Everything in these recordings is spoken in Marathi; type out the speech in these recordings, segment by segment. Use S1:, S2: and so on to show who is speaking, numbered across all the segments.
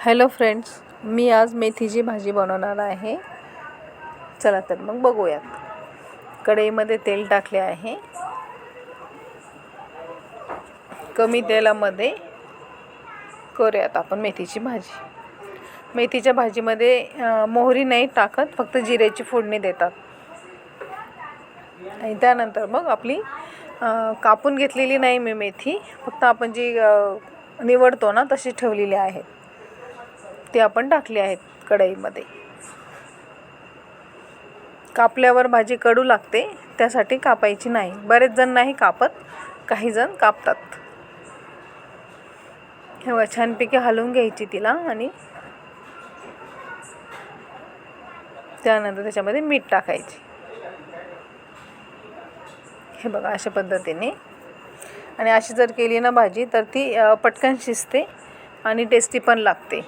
S1: हॅलो फ्रेंड्स, मी आज मेथीची भाजी बनवणार आहे. चला तर मग बघूयात. कढईमध्ये तेल टाकले आहे. कमी तेलामध्ये करूयात आपण मेथीची भाजी. मेथीच्या भाजीमध्ये मोहरी नाही टाकत, फक्त जिऱ्याची फोडणी देतात. आणि त्यानंतर मग आपली कापून घेतलेली नाही मी मेथी, फक्त आपण जी निवडतो ना तशी ठेवलेली आहे, ते आपण टाकले आहेत कढईमध्ये. कापल्यावर भाजी कडू लागते, त्यासाठी कापायची नाही. बरेच जण नाही कापत, काही जण कापतात. हे बघा, छानपैकी हलवून घ्यायची तिला आणि त्यानंतर त्याच्यामध्ये मीठ टाकायचे. हे बघा, अशा पद्धतीने. आणि अशी जर केली ना भाजी तर ती पटकन शिजते आणि टेस्टी पण लागते.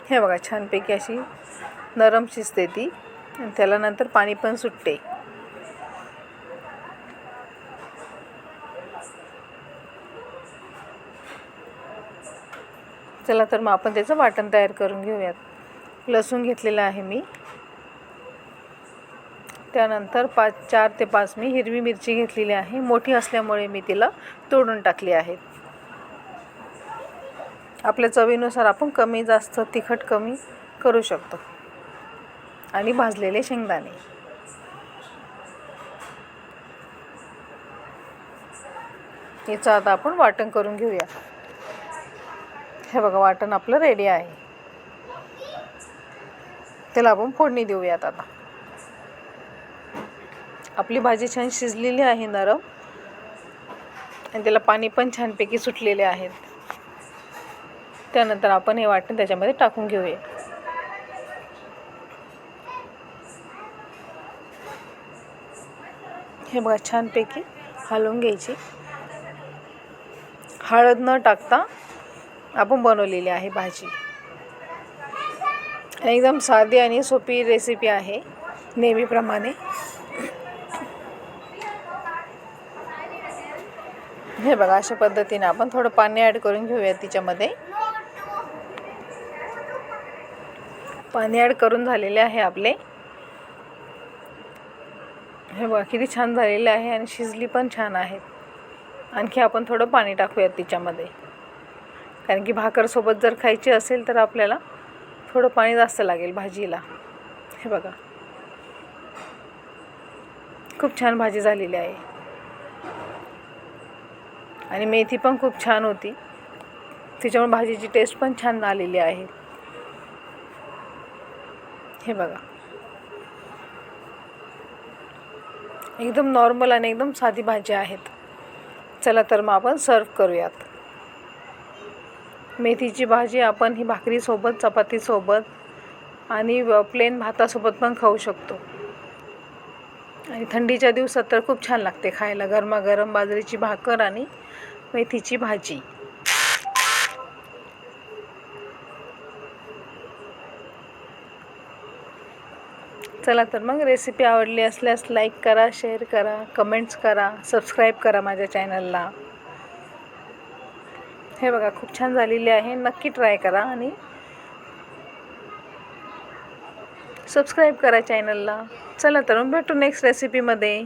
S1: हे बघा, छानपैकी अशी नरम शिजते ती. त्याला नंतर पाणी पण सुटते. चला तर मग आपण त्याचं वाटण तयार करून घेऊयात. लसूण घेतलेला आहे मी. त्यानंतर 4 ते 5 मी हिरवी मिरची घेतलेली आहे. मोठी असल्यामुळे मी तिला तोडून टाकली आहे. आपल्या चवीनुसार आपण कमी जास्त तिखट कमी करू शकतो. आणि भाजलेले शेंगदाणे. याचं आता आपण वाटण करून घेऊया. हे बघा, वाटण आपलं रेडी आहे. त्याला आपण फोडणी देऊयात आता. आपली भाजी छान शिजलेली आहे, नरम, आणि त्याला पाणी पण छानपैकी सुटलेले आहेत. त्यानंतर आपण हे वाटण त्याच्यामध्ये टाकून घेऊया. हे बघा, छानपैकी हलवून घ्यायची. हळद न टाकता आपण बनवलेली आहे भाजी. एकदम साधी आणि सोपी रेसिपी आहे, नेहमीप्रमाणे. हे बघा, अशा पद्धतीने आपण थोडं पाणी ॲड करून घेऊया तिच्यामध्ये. पाणी ॲड करून झालेले आहे आपले. हे बघा, किती छान झालेले आहे आणि शिजली पण छान आहेत. आणखी आपण थोडं पाणी टाकूयात तिच्यामध्ये, कारण की भाकरसोबत जर खायची असेल तर आपल्याला थोडं पाणी जास्त लागेल भाजीला. हे बघा, खूप छान भाजी झालेली आहे. आणि मेथी पण खूप छान होती, त्याच्यामुळे भाजीची टेस्ट पण छान आलेली आहे. हे बघा, एकदम नॉर्मल आणि एकदम साधी भाजी आहेत. चला तर मग आपण सर्व करूयात. मेथीची भाजी आपण ही भाकरीसोबत, चपातीसोबत आणि प्लेन भातासोबत पण खाऊ शकतो. आणि थंडीच्या दिवसात तर खूप छान लागते खायला. गरमागरम बाजरीची भाकर आणि मेथीची भाजी. चला तर मग, रेसिपी आवडली असल्यास लाईक करा, शेअर करा, कमेंट्स करा, सबस्क्राईब करा माझ्या चॅनलला. हे बघा, खूप छान झालेली आहे. नक्की ट्राय करा आणि सबस्क्राईब करा चॅनलला. चला तर मग भेटू नेक्स्ट रेसिपीमध्ये.